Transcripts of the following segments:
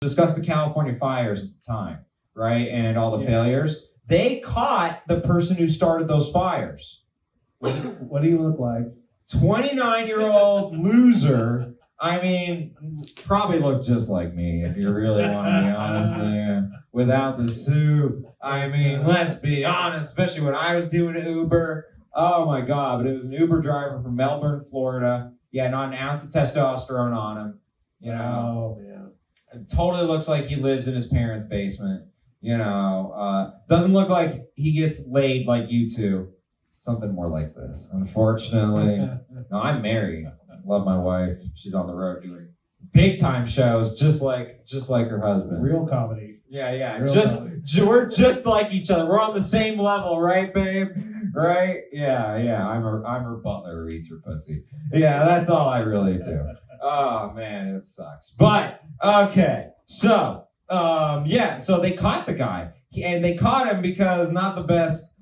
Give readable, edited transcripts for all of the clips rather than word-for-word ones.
discuss the California fires at the time, right? And all the failures. They caught the person who started those fires. What do you look like? 29-year-old loser. I mean, probably looked just like me, if you really want to be honest there. Without the suit. I mean, let's be honest, especially when I was doing Uber. Oh my God, but it was an Uber driver from Melbourne, Florida. Yeah, not an ounce of testosterone on him. You know. Oh, man. It totally looks like he lives in his parents' basement. You know, doesn't look like he gets laid like you two. Something more like this. Unfortunately, no, I'm married. Love my wife. She's on the road doing big time shows, just like her husband. Real comedy. Yeah. Real We're just like each other. We're on the same level, right, babe? Right? Yeah. I'm her butler who eats her pussy. Yeah, that's all I really do. Oh man, it sucks. But okay, so so they caught the guy, and they caught him because not the best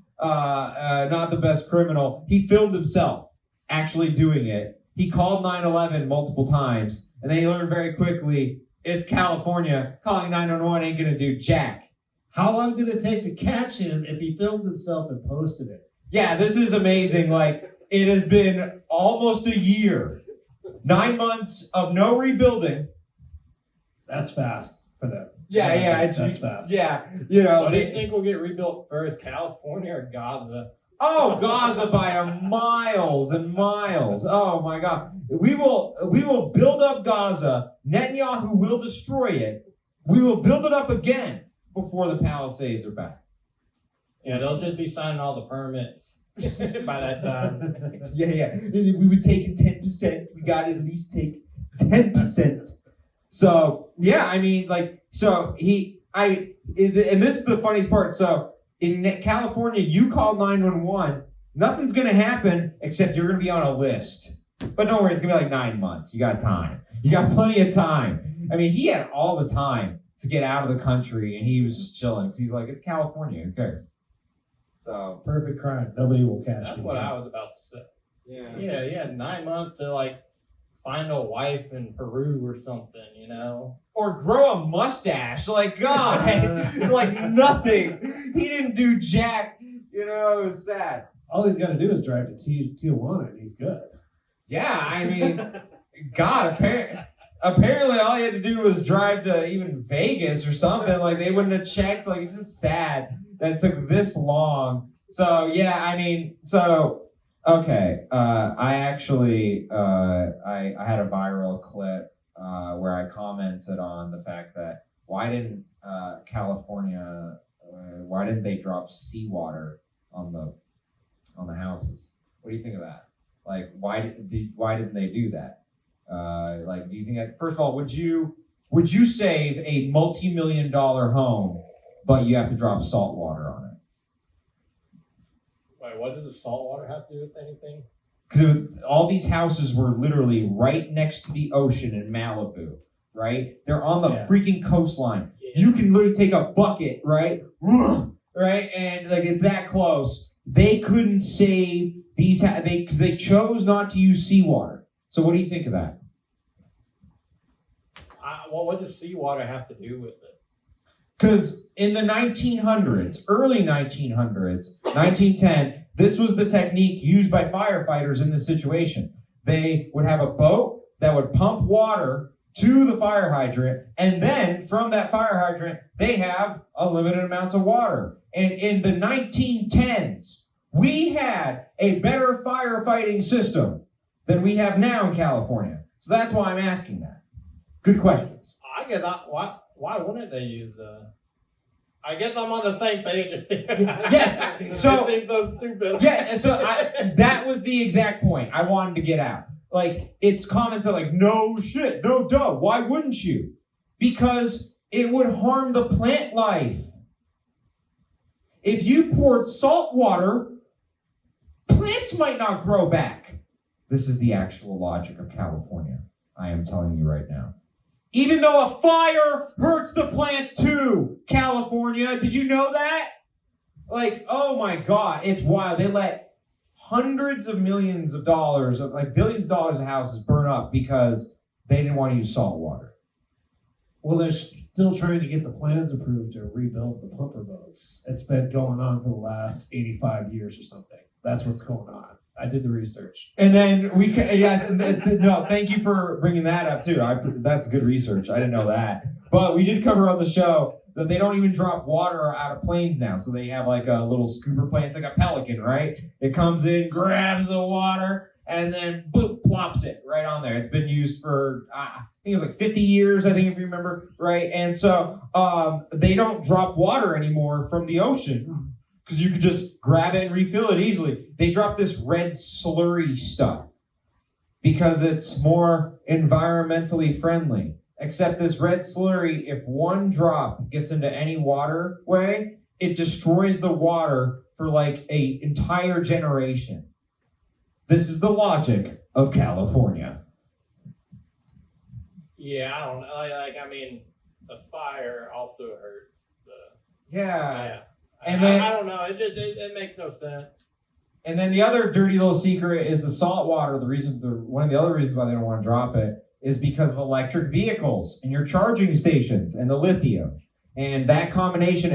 criminal. He filmed himself actually doing it. He called 911 multiple times, and then he learned very quickly it's California. Calling 911 ain't gonna do jack. How long did it take to catch him if he filmed himself and posted it? Yeah, this is amazing. Like, it has been almost a year. 9 months of no rebuilding. That's fast for them. Yeah, that's fast. Yeah, you know. What do you think will get rebuilt first, California or Gaza? Oh, Gaza by miles and miles. Oh my God. We will build up Gaza. Netanyahu will destroy it. We will build it up again before the Palisades are back. Yeah, they'll just be signing all the permits by that time. Yeah. We would take 10%. We got to at least take 10%. So, yeah, I mean, like, so and this is the funniest part. So, in California, you call 911, nothing's going to happen except you're going to be on a list. But don't worry, it's going to be like 9 months. You got time. You got plenty of time. I mean, he had all the time to get out of the country, and he was just chilling because he's like, it's California. Who cares? So perfect crime. Nobody will catch me. That's what I was about to say. Yeah, 9 months to like find a wife in Peru or something, you know? Or grow a mustache. Like, God, like nothing. He didn't do jack. You know, it was sad. All he's got to do is drive to Tijuana, and he's good. Yeah, I mean, God, apparently all he had to do was drive to even Vegas or something. Like, they wouldn't have checked. Like, it's just sad that it took this long. So, yeah, I mean, okay. I actually, I had a viral clip where I commented on the fact that why didn't they drop seawater on the houses? What do you think of that? Like, why didn't they do that? Like, do you think that, first of all, would you save a multi-million-dollar home, but you have to drop salt water on it? Wait, what does the salt water have to do with anything? Because all these houses were literally right next to the ocean in Malibu, right? They're on the freaking coastline. Yeah. You can literally take a bucket, right? Right? And like, it's that close. They couldn't save these, because they chose not to use seawater. So what do you think of that? Well, what does seawater have to do with it? Because in the 1900s, early 1900s, 1910, this was the technique used by firefighters in this situation. They would have a boat that would pump water to the fire hydrant, and then from that fire hydrant, they have unlimited amounts of water. And in the 1910s, we had a better firefighting system than we have now in California. So that's why I'm asking that. Good questions. I guess why wouldn't they use I guess I'm on the same page. Yes. So, I think so stupid. Yeah. So that was the exact point I wanted to get out. Like, it's comments are like, no shit, no duh. Why wouldn't you? Because it would harm the plant life. If you poured salt water, plants might not grow back. This is the actual logic of California. I am telling you right now. Even though a fire hurts the plants too, California. Did you know that? Like, oh my God, it's wild. They let hundreds of millions of dollars, like billions of dollars of houses burn up because they didn't want to use salt water. Well, they're still trying to get the plans approved to rebuild the pumper boats. It's been going on for the last 85 years or something. That's what's going on. I did the research. And then no, thank you for bringing that up too. That's good research. I didn't know that. But we did cover on the show that they don't even drop water out of planes now. So they have like a little scooper plane. It's like a Pelican, right? It comes in, grabs the water, and then boop, plops it right on there. It's been used for, I think it was like 50 years, I think, if you remember, right? And so they don't drop water anymore from the ocean because you could just grab it and refill it easily. They drop this red slurry stuff because it's more environmentally friendly. Except this red slurry, if one drop gets into any waterway, it destroys the water for like an entire generation. This is the logic of California. Yeah, I don't know. I mean, the fire also hurts. Yeah. And then I don't know. It makes no sense. And then the other dirty little secret is the salt water. One of the other reasons why they don't want to drop it is because of electric vehicles and your charging stations and the lithium. And that combination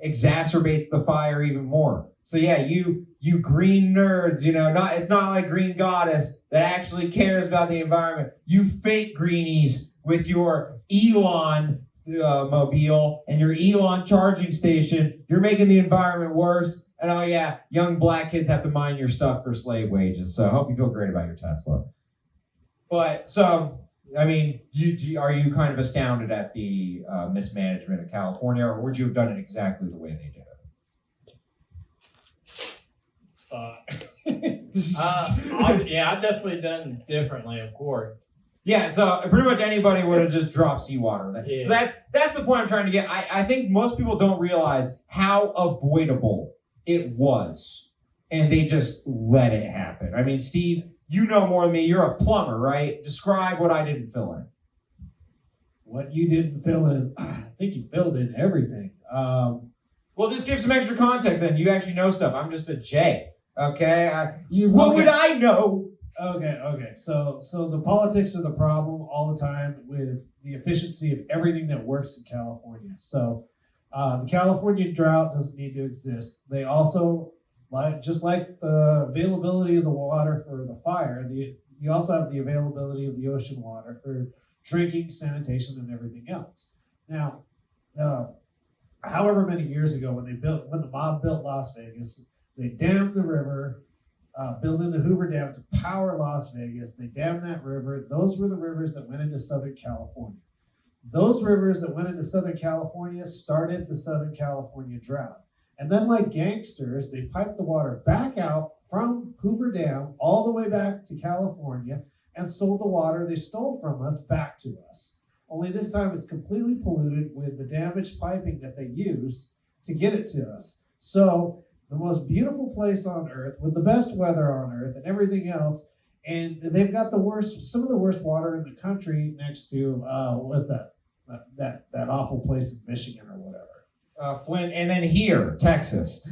exacerbates the fire even more. So yeah, you green nerds, it's not like Green Goddess that actually cares about the environment. You fake greenies with your Elon mobile and your Elon charging station, you're making the environment worse. And oh yeah, young black kids have to mine your stuff for slave wages. So I hope you feel great about your Tesla. But so, I mean, are you kind of astounded at the mismanagement of California, or would you have done it exactly the way they did it? I've definitely done differently, of course. Yeah, so pretty much anybody would have just dropped seawater. Yeah. So that's the point I'm trying to get. I think most people don't realize how avoidable it was, and they just let it happen. I mean, Steve, you know more than me. You're a plumber, right? Describe what I didn't fill in. What you didn't fill in, I think you filled in everything. Well, just give some extra context then. You actually know stuff. I'm just a J, okay? What would I know? Okay. So the politics are the problem all the time with the efficiency of everything that works in California. So the California drought doesn't need to exist. They also, just like the availability of the water for the fire, you also have the availability of the ocean water for drinking, sanitation, and everything else. Now, however many years ago when the mob built Las Vegas, they dammed the river, building the Hoover Dam to power Las Vegas. They dammed that river. Those were the rivers that went into Southern California. Those rivers that went into Southern California started the Southern California drought. And then like gangsters, they piped the water back out from Hoover Dam all the way back to California and sold the water they stole from us back to us. Only this time it's completely polluted with the damaged piping that they used to get it to us. So the most beautiful place on earth with the best weather on earth and everything else, and they've got some of the worst water in the country next to what's that awful place in Michigan or whatever. Flint, and then here, Texas.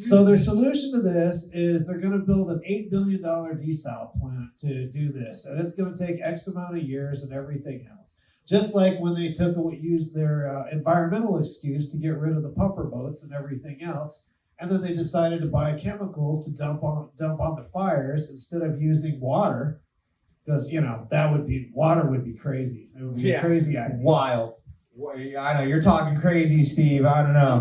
So their solution to this is they're going to build an $8 billion desal plant to do this, and it's going to take X amount of years and everything else. Just like when they used their environmental excuse to get rid of the pumper boats and everything else, and then they decided to buy chemicals to dump on the fires instead of using water, because water would be crazy. It would be a crazy idea. Wild. I know you're talking crazy, Steve. I don't know.